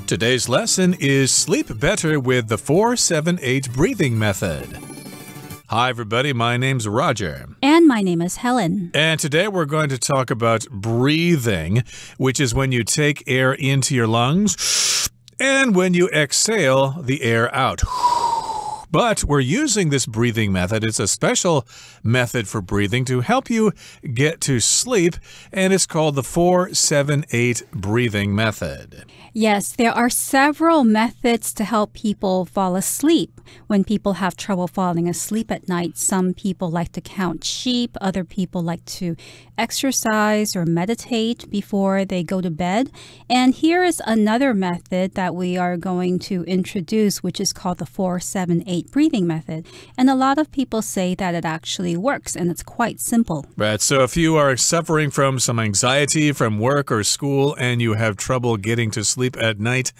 Today's lesson is Sleep Better with the 4-7-8 breathing method. Hi, everybody. My name's Roger. And my name is Helen. And today we're going to talk about breathing, which is when you take air into your lungs and when you exhale the air out. But we're using this breathing method. It's a special method for breathing to help you get to sleep, and it's called the 4-7-8 breathing method. Yes, there are several methods to help people fall asleep. When people have trouble falling asleep at night, some people like to count sheep, other people like to exercise or meditate before they go to bed. And here is another method that we are going to introduce, which is called the 4-7-8 breathing method. And a lot of people say that it actually works, and it's quite simple. Right, so if you are suffering from some anxiety from work or school and you have trouble getting to sleep at night,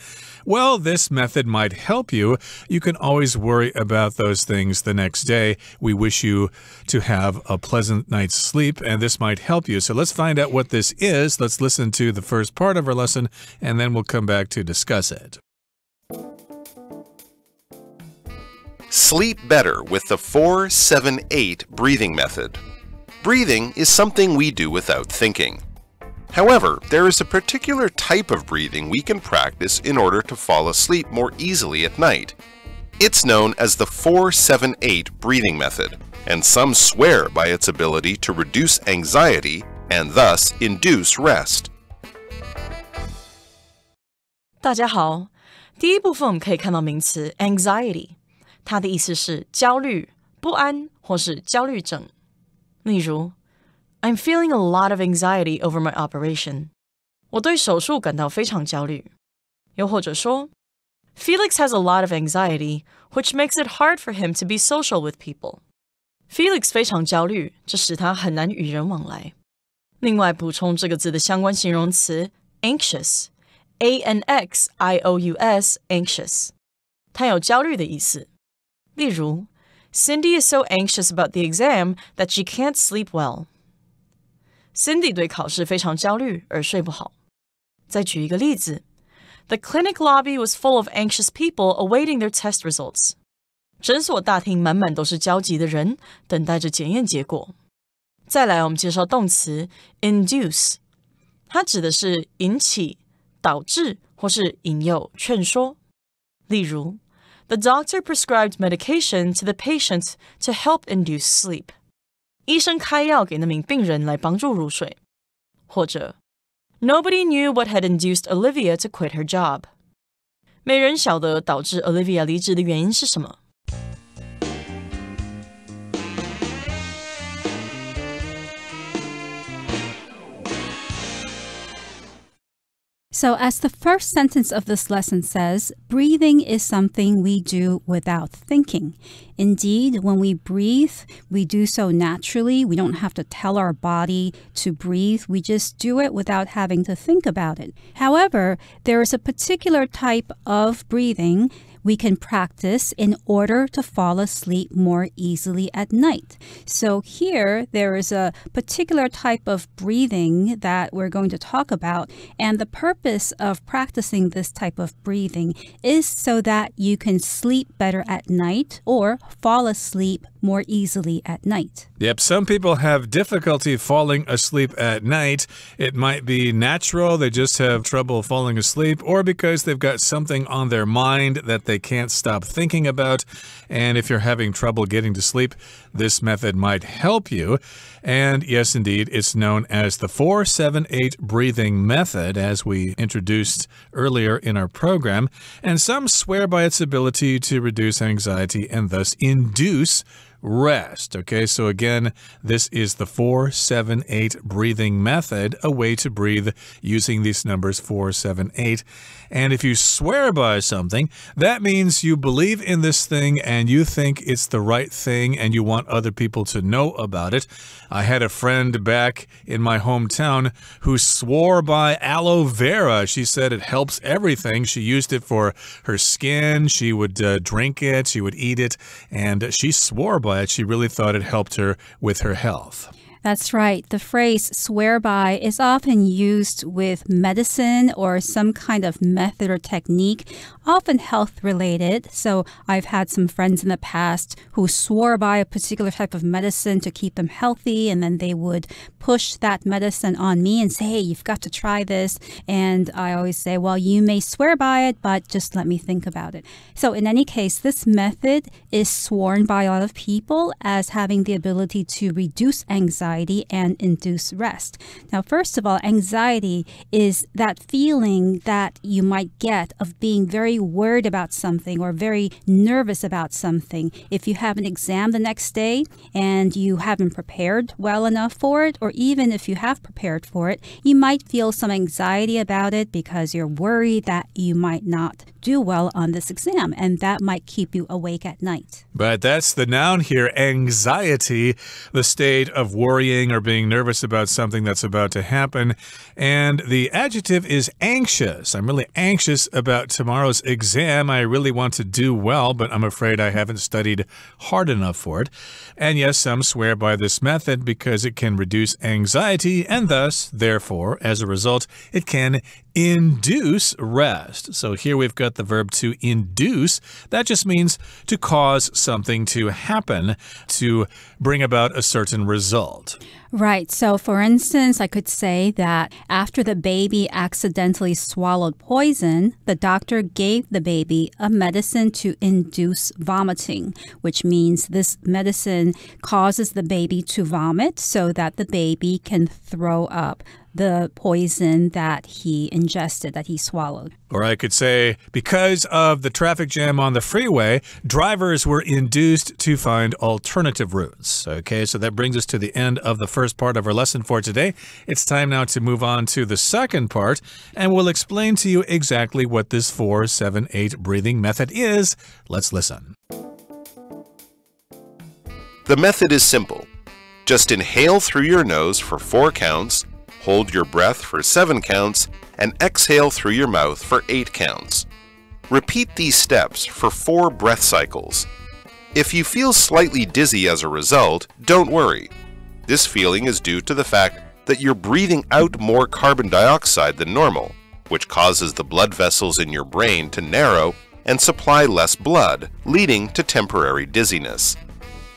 well, this method might help you. You can always worry about those things the next day. We wish you to have a pleasant night's sleep, and this might help you. So let's find out what this is. Let's listen to the first part of our lesson, and then we'll come back to discuss it. Sleep better with the 4-7-8 breathing method. Breathing is something we do without thinking. However, there is a particular type of breathing we can practice in order to fall asleep more easily at night. It's known as the 4-7-8 breathing method, and some swear by its ability to reduce anxiety and thus induce rest. 大家好，第一部分我们可以看到名词 anxiety， 它的意思是焦虑、不安或是焦虑症。例如I'm feeling a lot of anxiety over my operation. 我对手术感到非常焦虑。又或者说 Felix has a lot of anxiety, which makes it hard for him to be social with people. Felix 非常焦虑，这使他很难与人往来。另外补充这个字的相关形容词 anxious, A-N-X-I-O-U-S, anxious. 它有焦虑的意思。例如 Cindy is so anxious about the exam that she can't sleep well.Cindy 对考试非常焦虑而睡不好。再举一个例子 The clinic lobby was full of anxious people awaiting their test results. 诊所大厅满满都是焦急的人，等待着检验结果。再来我们介绍动词 induce， 它指的是引起、导致或是引诱、劝说。例如 The doctor prescribed medication to the patient to help induce sleep.医生开药给那名病人来帮助入睡。或者 Nobody knew what had induced Olivia to quit her job. 没人晓得导致 Olivia 离职的原因是什么。So as the first sentence of this lesson says, breathing is something we do without thinking. Indeed, when we breathe, we do so naturally. We don't have to tell our body to breathe. We just do it without having to think about it. However, there is a particular type of breathing we can practice in order to fall asleep more easily at night. So here, there is a particular type of breathing that we're going to talk about, and the purpose of practicing this type of breathing is so that you can sleep better at night or fall asleep more easily at night. Yep, some people have difficulty falling asleep at night. It might be natural, they just have trouble falling asleep, or because they've got something on their mind that they can't stop thinking about. And if you're having trouble getting to sleep, this method might help you. And yes, indeed, it's known as the 4-7-8 breathing method, as we introduced earlier in our program. And some swear by its ability to reduce anxiety and thus induce rest. Okay, so again, this is the 4-7-8 breathing method, a way to breathe using these numbers 4, 7, 8. And if you swear by something, that means you believe in this thing and you think it's the right thing and you want other people to know about it. I had a friend back in my hometown who swore by aloe vera. She said it helps everything. She used it for her skin. She would drink it. She would eat it. And she swore by it. She really thought it helped her with her health. That's right. The phrase swear by is often used with medicine or some kind of method or technique, often health related. So I've had some friends in the past who swore by a particular type of medicine to keep them healthy, and then they would push that medicine on me and say, hey, you've got to try this. And I always say, well, you may swear by it, but just let me think about it. So in any case, this method is sworn by a lot of people as having the ability to reduce anxiety and induce rest. Now, first of all, anxiety is that feeling that you might get of being very worried about something or very nervous about something. If you have an exam the next day and you haven't prepared well enough for it, or even if you have prepared for it, you might feel some anxiety about it because you're worried that you might not do well on this exam, and that might keep you awake at night. But that's the noun here, anxiety, the state of worrying or being nervous about something that's about to happen. And the adjective is anxious. I'm really anxious about tomorrow's exam. I really want to do well, but I'm afraid I haven't studied hard enough for it. And yes, some swear by this method because it can reduce anxiety and thus, therefore, as a result, it can induce rest. So here we've got the verb to induce. That just means to cause something to happen, to bring about a certain result. Right. So, for instance, I could say that after the baby accidentally swallowed poison, the doctor gave the baby a medicine to induce vomiting, which means this medicine causes the baby to vomit so that the baby can throw up the poison that he ingested, that he swallowed. Or I could say, because of the traffic jam on the freeway, drivers were induced to find alternative routes. Okay, so that brings us to the end of the first part of our lesson for today. It's time now to move on to the second part, and we'll explain to you exactly what this 4-7-8 breathing method is. Let's listen. The method is simple. Just inhale through your nose for 4 counts, hold your breath for 7 counts, and exhale through your mouth for 8 counts. Repeat these steps for 4 breath cycles. If you feel slightly dizzy as a result, don't worry. This feeling is due to the fact that you're breathing out more carbon dioxide than normal, which causes the blood vessels in your brain to narrow and supply less blood, leading to temporary dizziness.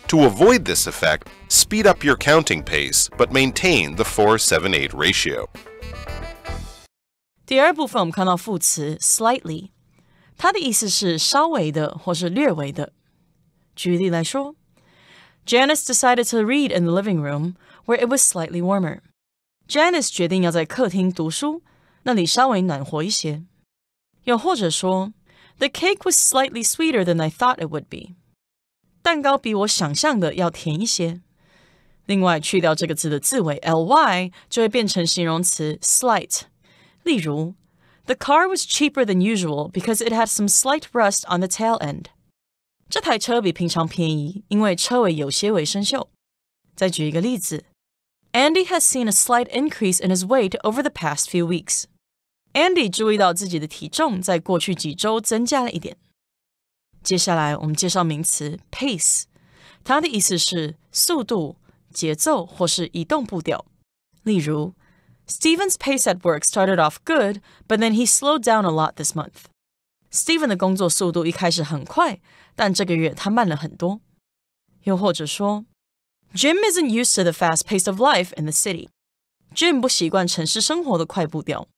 To avoid this effect, speed up your counting pace, but maintain the 4-7-8 ratio. 第二部分我们看到副词 slightly， 它的意思是稍微的或是略微的。举例来说 Janice decided to read in the living room, where it was slightly warmer. Janice 决定要在客厅读书，那里稍微暖和一些。又或者说 The cake was slightly sweeter than I thought it would be. 蛋糕比我想象的要甜一些。另外，去掉这个字的字尾 ly， 就会变成形容词 slight。例如 The car was cheaper than usual because it had some slight rust on the tail end. 这台车比平常便宜，因为车尾有些微生锈。再举一个例子 Andy has seen a slight increase in his weight over the past few weeks. Andy 注意到自己的体重在过去几周增加了一点。接下来我们介绍名词 pace， 它的意思是速度、节奏或是移动步调。例如 Stephen's pace at work started off good, but then he slowed down a lot this month. Stephen 的工作速度一开始很快，但这个月他慢了很多。又或者说 Jim isn't used to the fast pace of life in the city. Jim 不习惯城市生活的快步调。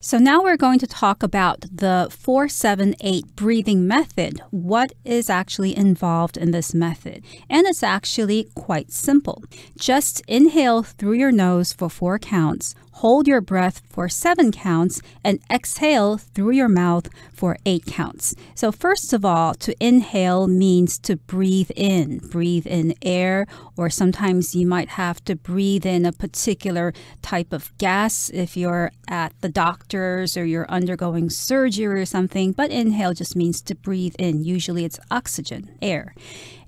So now we're going to talk about the 4-7-8 breathing method. What is actually involved in this method? And it's actually quite simple. Just inhale through your nose for 4 counts, hold your breath for 7 counts, and exhale through your mouth for 8 counts. So first of all, to inhale means to breathe in air, or sometimes you might have to breathe in a particular type of gas if you're at the doctor's or you're undergoing surgery or something. But inhale just means to breathe in. Usually it's oxygen, air.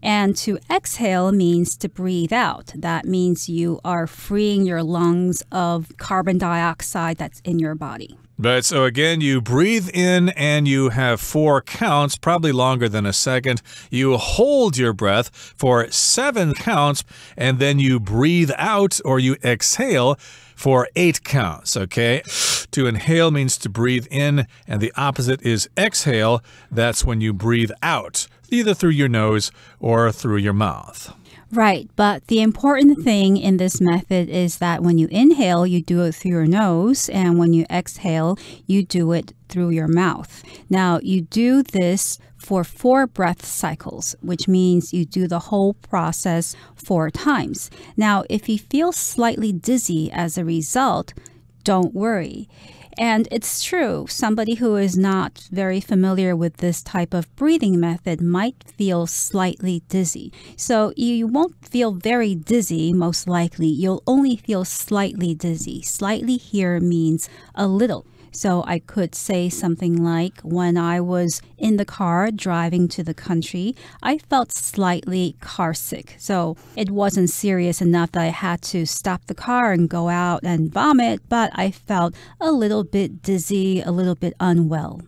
And to exhale means to breathe out. That means you are freeing your lungs of carbon dioxide that's in your body. But so again, you breathe in and you have 4 counts, probably longer than a second. You hold your breath for 7 counts, and then you breathe out or you exhale for 8 counts, okay? To inhale means to breathe in, and the opposite is exhale. That's when you breathe out, either through your nose or through your mouth. Right, but the important thing in this method is that when you inhale, you do it through your nose, and when you exhale, you do it through your mouth. Now, you do this for 4 breath cycles, which means you do the whole process 4 times. Now, if you feel slightly dizzy as a result, don't worry. And it's true, somebody who is not very familiar with this type of breathing method might feel slightly dizzy. So you won't feel very dizzy, most likely. You'll only feel slightly dizzy. Slightly here means a little. So I could say something like, when I was in the car driving to the country, I felt slightly car sick. So it wasn't serious enough that I had to stop the car and go out and vomit, but I felt a little bit dizzy, a little bit unwell.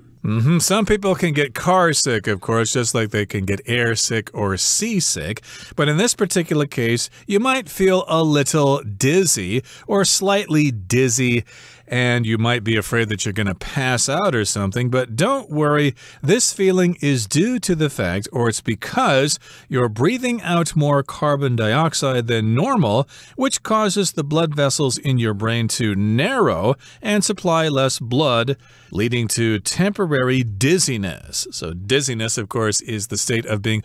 Some people can get car sick, of course, just like they can get air sick or seasick. But in this particular case, you might feel a little dizzy or slightly dizzy, and you might be afraid that you're going to pass out or something. But don't worry, this feeling is due to the fact, or it's because you're breathing out more carbon dioxide than normal, which causes the blood vessels in your brain to narrow and supply less blood, leading to temporary dizziness. So dizziness, of course, is the state of being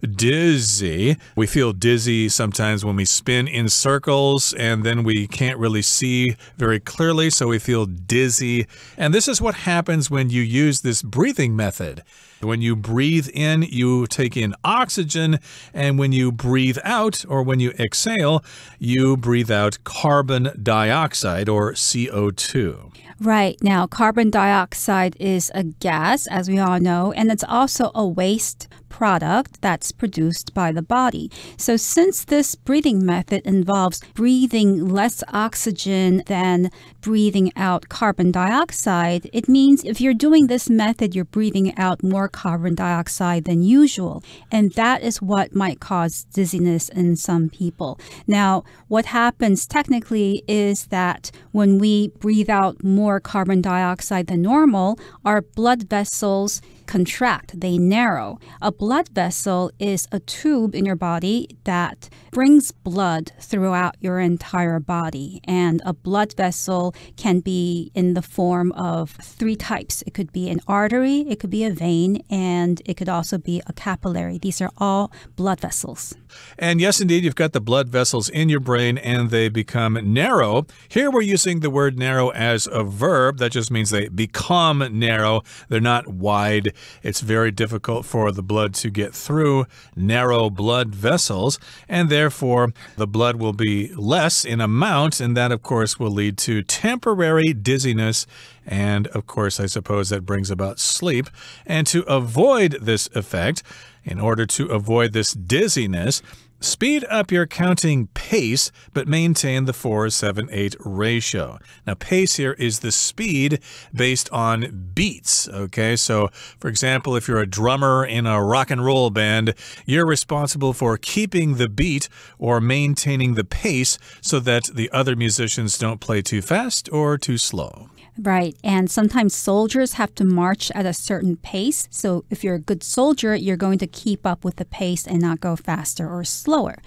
dizzy. We feel dizzy sometimes when we spin in circles, and then we can't really see very clearly, so we feel dizzy. And this is what happens when you use this breathing method. When you breathe in, you take in oxygen, and when you breathe out, or when you exhale, you breathe out carbon dioxide, or CO2. Right. Now, carbon dioxide is a gas, as we all know, and it's also a waste product that's produced by the body. So since this breathing method involves breathing less oxygen than breathing out carbon dioxide, it means if you're doing this method, you're breathing out more carbon dioxide than usual. And that is what might cause dizziness in some people. Now, what happens technically is that when we breathe out more carbon dioxide than normal, our blood vessels contract, they narrow. A blood vessel is a tube in your body that brings blood throughout your entire body. And a blood vessel can be in the form of 3 types. It could be an artery, it could be a vein, and it could also be a capillary. These are all blood vessels. And yes, indeed, you've got the blood vessels in your brain and they become narrow. Here we're using the word narrow as a verb. That just means they become narrow. They're not wide. It's very difficult for the blood to get through narrow blood vessels, and therefore the blood will be less in amount, and that, of course, will lead to temporary dizziness. And, of course, I suppose that brings about sleep. And to avoid this effect, in order to avoid this dizziness, speed up your counting pace, but maintain the 4-7-8 ratio. Now, pace here is the speed based on beats, okay? So, for example, if you're a drummer in a rock and roll band, you're responsible for keeping the beat or maintaining the pace so that the other musicians don't play too fast or too slow. Right. And sometimes soldiers have to march at a certain pace. So if you're a good soldier, you're going to keep up with the pace and not go faster or slower.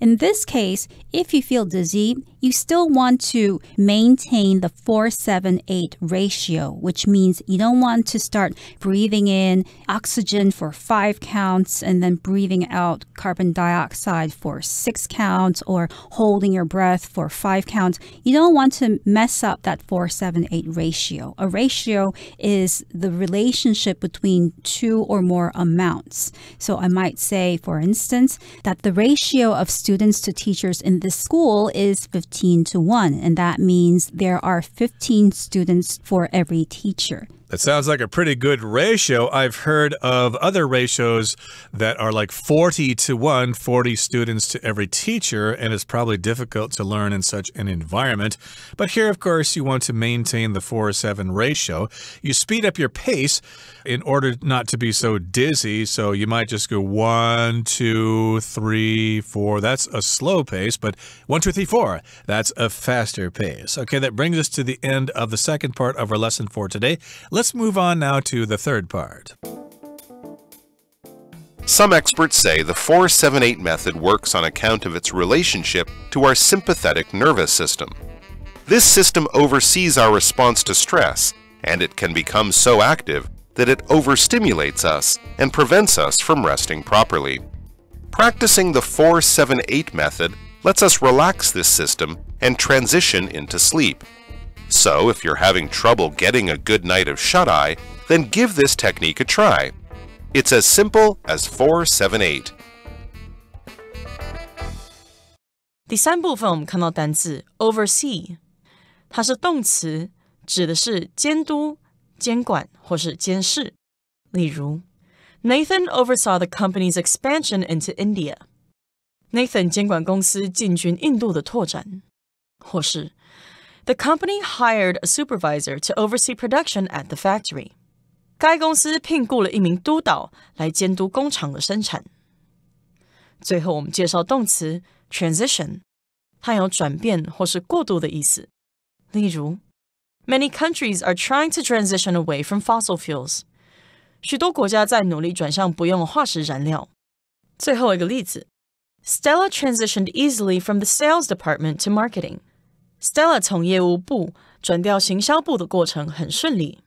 In this case, if you feel dizzy, you still want to maintain the 4-7-8 ratio, which means you don't want to start breathing in oxygen for 5 counts and then breathing out carbon dioxide for 6 counts, or holding your breath for 5 counts. You don't want to mess up that 4-7-8 ratio. A ratio is the relationship between 2 or more amounts. So I might say, for instance, that the ratio of students to teachers in this school is 15 to 1, and that means there are 15 students for every teacher. That sounds like a pretty good ratio. I've heard of other ratios that are like 40-1, 40 students to every teacher, and it's probably difficult to learn in such an environment. But here, of course, you want to maintain the 4:7 ratio. You speed up your pace in order not to be so dizzy, so you might just go 1, 2, 3, 4. That's a slow pace, but 1, 2, 3, 4. That's a faster pace. Okay, that brings us to the end of the second part of our lesson for today. Let's move on now to the third part. Some experts say the 4-7-8 method works on account of its relationship to our sympathetic nervous system. This system oversees our response to stress, and it can become so active that it overstimulates us and prevents us from resting properly. Practicing the 4-7-8 method lets us relax this system and transition into sleep. So, if you're having trouble getting a good night of shut-eye, then give this technique a try. It's as simple as 4-7-8. 第三部分我们看到单字 oversee， 它是动词，指的是监督、监管或是监视。例如 Nathan oversaw the company's expansion into India. Nathan 监管公司进军印度的拓展。或是The company hired a supervisor to oversee production at the factory. 该公司聘雇了一名督导来监督工厂的生产。最后我们介绍动词 transition， 它有转变或是过渡的意思。例如 Many countries are trying to transition away from fossil fuels. 许多国家在努力转向不用化石燃料。最后一个例子 Stella transitioned easily from the sales department to marketing. Stella 从业务部转调行销部的过程很顺利。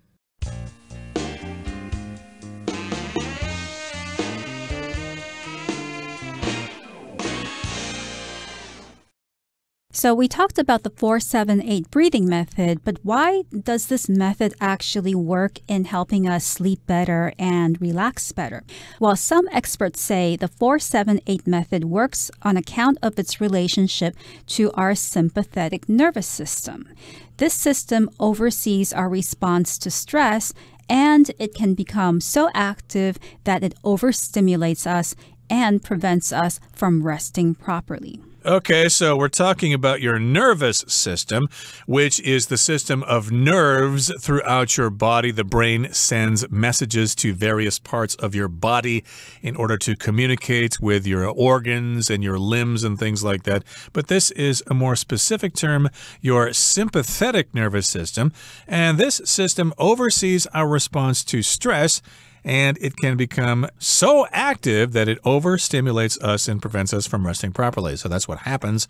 So we talked about the 4-7-8 breathing method, but why does this method actually work in helping us sleep better and relax better? Well, some experts say the 4-7-8 method works on account of its relationship to our sympathetic nervous system. This system oversees our response to stress, and it can become so active that it overstimulates us and prevents us from resting properly. Okay, so we're talking about your nervous system, which is the system of nerves throughout your body. The brain sends messages to various parts of your body in order to communicate with your organs and your limbs and things like that. But this is a more specific term, your sympathetic nervous system. And this system oversees our response to stress, and it can become so active that it overstimulates us and prevents us from resting properly. So that's what happens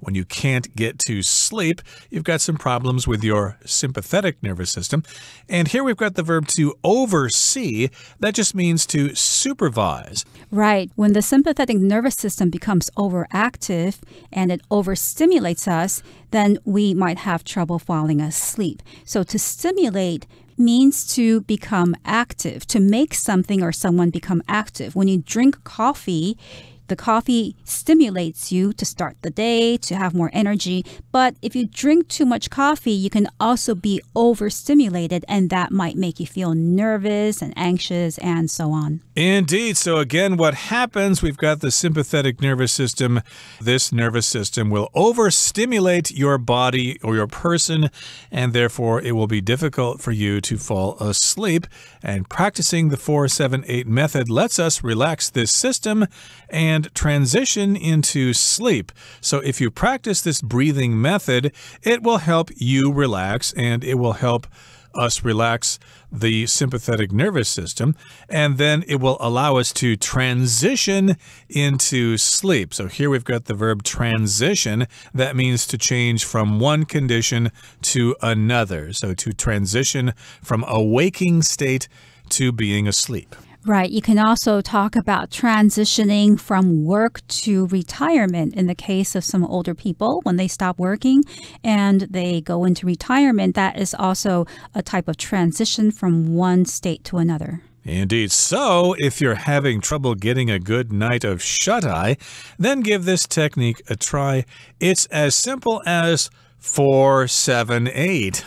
when you can't get to sleep. You've got some problems with your sympathetic nervous system. And here we've got the verb to oversee. That just means to supervise. Right. When the sympathetic nervous system becomes overactive and it overstimulates us, then we might have trouble falling asleep. So to stimulate means to become active, to make something or someone become active. When you drink coffee, the coffee stimulates you to start the day, to have more energy. But if you drink too much coffee, you can also be overstimulated, and that might make you feel nervous and anxious and so on. Indeed. So again, what happens, we've got the sympathetic nervous system. This nervous system will overstimulate your body or your person, and therefore it will be difficult for you to fall asleep. And practicing the 4-7-8 method lets us relax this system and transition into sleep. So if you practice this breathing method, it will help you relax, and it will help us relax the sympathetic nervous system, and then it will allow us to transition into sleep. So here we've got the verb transition. That means to change from one condition to another. So to transition from a waking state to being asleep. Right. You can also talk about transitioning from work to retirement in the case of some older people when they stop working and they go into retirement. That is also a type of transition from one state to another. Indeed. So, if you're having trouble getting a good night of shut-eye, then give this technique a try. It's as simple as 4, 7, 8.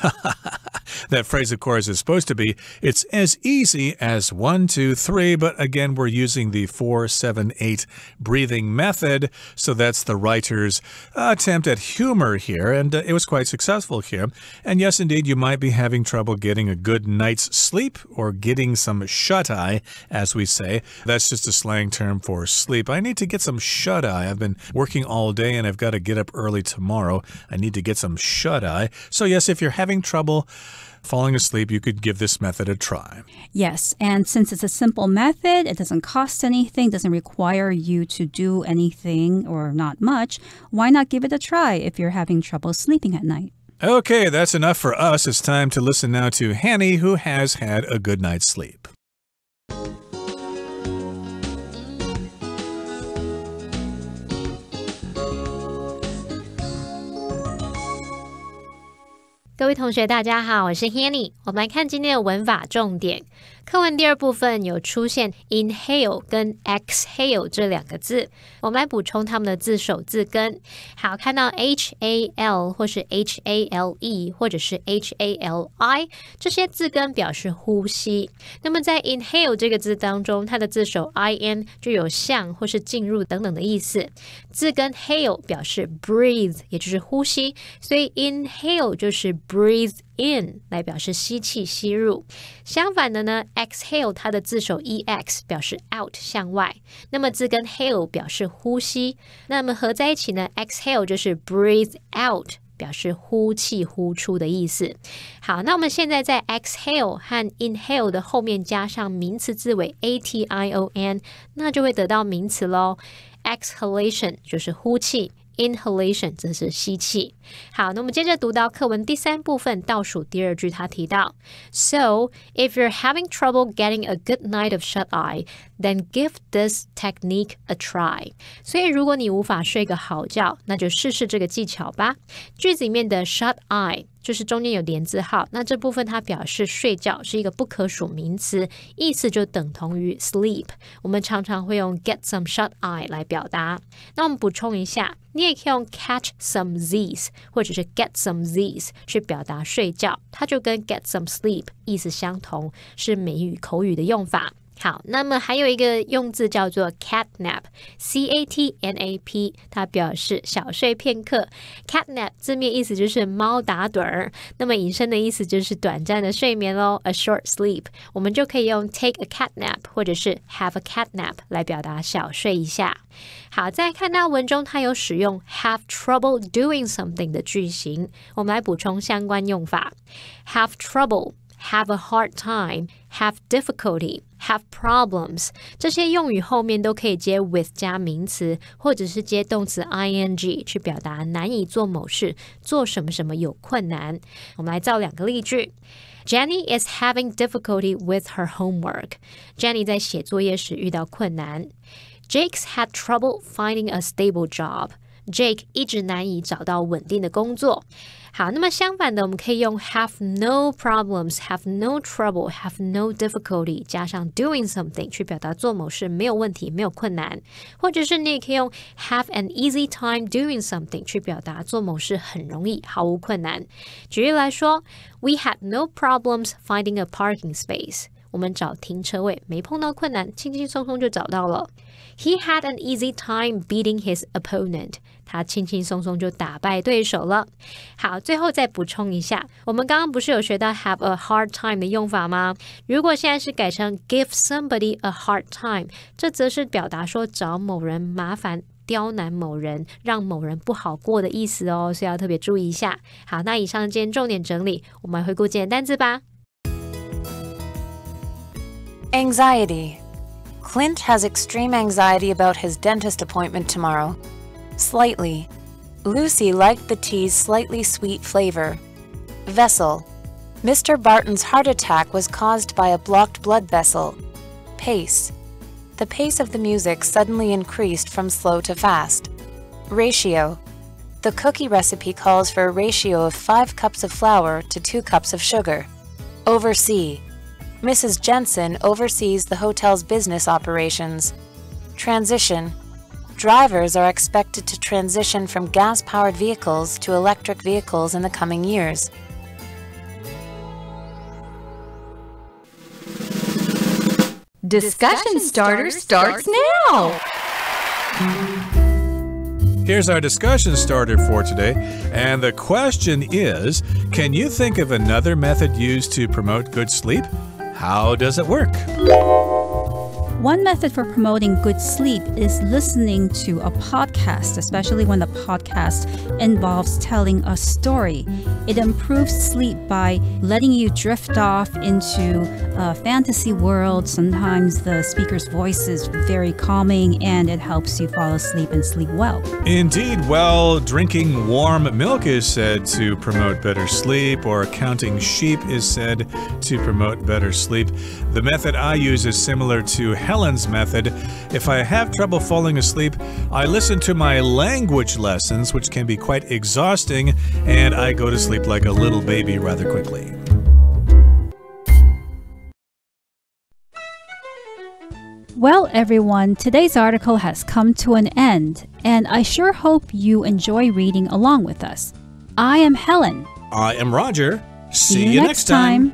That phrase, of course, is supposed to be, it's as easy as 1, 2, 3, but again, we're using the 4, 7, 8 breathing method, so that's the writer's attempt at humor here, and it was quite successful here. And yes, indeed, you might be having trouble getting a good night's sleep or getting some shut-eye, as we say. That's just a slang term for sleep. I need to get some shut-eye. I've been working all day, and I've got to get up early tomorrow. I need to get some shut-eye. So yes, if you're having trouble falling asleep, you could give this method a try. Yes, and since it's a simple method, it doesn't cost anything, doesn't require you to do anything or not much, why not give it a try if you're having trouble sleeping at night? Okay, that's enough for us. It's time to listen now to Hanny, who has had a good night's sleep. 各位同学大家好，我是 Hanny。 我们来看今天的文法重点。课文第二部分有出现 inhale 跟 exhale 这两个字，我们来补充它们的字首字根。好，看到 HAL 或是 HALE 或者是 HALI 这些字根表示呼吸。那么在 inhale 这个字当中，它的字首 IN 就有向或是进入等等的意思。字根 hail 表示 breathe 也就是呼吸，所以 inhale 就是 breathe in 来表示吸气吸入。相反的呢 exhale 它的字首 EX 表示 out 向外，那么字根 hail 表示呼吸，那么合在一起呢 exhale 就是 breathe out 表示呼气呼出的意思。好，那我们现在在 exhale 和 inhale 的后面加上名词字尾 ATION， 那就会得到名词咯。 exhalation 就是呼气，Inhalation 则是吸气。好，那我们接着读到课文第三部分倒数第二句，他提到 So, if you're having trouble getting a good night of shut-eye, then give this technique a try. 所以如果你无法睡个好觉，那就试试这个技巧吧。句子里面的 shut-eye就是中间有连字号，那这部分它表示睡觉，是一个不可数名词，意思就等同于 sleep。我们常常会用 get some shut-eye 来表达。那我们补充一下，你也可以用 catch some Z's 或者是 get some Z's 去表达睡觉，它就跟 get some sleep 意思相同，是美语口语的用法。好，那么还有一个用字叫做 catnap C-A-T-N-A-P 它表示小睡片刻。 catnap 字面意思就是猫打盹儿，那么引申的意思就是短暂的睡眠咯， a short sleep。 我们就可以用 take a catnap 或者是 have a catnap 来表达小睡一下。好，再看到文中它有使用 have trouble doing something 的句型，我们来补充相关用法。 have trouble have a hard time, have difficulty, have problems 这些用语后面都可以接 with 加名词，或者是接动词 ing 去表达难以做某事，做什么什么有困难。我们来造两个例句。 Jenny is having difficulty with her homework. Jenny 在写作业时遇到困难。 Jake's had trouble finding a stable job. Jake 一直难以找到稳定的工作。好，那么相反的，我们可以用 have no problems, have no trouble, have no difficulty 加上 doing something 去表达做某事没有问题，没有困难。或者是你也可以用 have an easy time doing something 去表达做某事很容易，毫无困难。举例来说， We had no problems finding a parking space. 我们找停车位没碰到困难，轻轻松松就找到了。 He had an easy time beating his opponent. 他轻轻松松就打败对手了。好，最后再补充一下，我们刚刚不是有学到 have a hard time 的用法吗？如果现在是改成 give somebody a hard time， 这则是表达说找某人麻烦，刁难某人，让某人不好过的意思哦，所以要特别注意一下。好，那以上今天重点整理，我们来回顾今天单字吧。Anxiety. Clint has extreme anxiety about his dentist appointment tomorrow. Slightly. Lucy liked the tea's slightly sweet flavor. Vessel. Mr. Barton's heart attack was caused by a blocked blood vessel. Pace. The pace of the music suddenly increased from slow to fast. Ratio. The cookie recipe calls for a ratio of 5 cups of flour to 2 cups of sugar. Oversee. Mrs. Jensen oversees the hotel's business operations. Transition. Drivers are expected to transition from gas-powered vehicles to electric vehicles in the coming years. Discussion starter starts now! Here's our discussion starter for today, and the question is, can you think of another method used to promote good sleep? How does it work? One method for promoting good sleep is listening to a podcast, especially when the podcast involves telling a story. It improves sleep by letting you drift off into a fantasy world. Sometimes the speaker's voice is very calming and it helps you fall asleep and sleep well. Indeed, well, drinking warm milk is said to promote better sleep, or counting sheep is said to promote better sleep. The method I use is similar to Helen's method. If I have trouble falling asleep, I listen to my language lessons, which can be quite exhausting, and I go to sleep like a little baby rather quickly. Well, everyone, today's article has come to an end, and I sure hope you enjoy reading along with us. I am Helen. I am Roger. See you next time.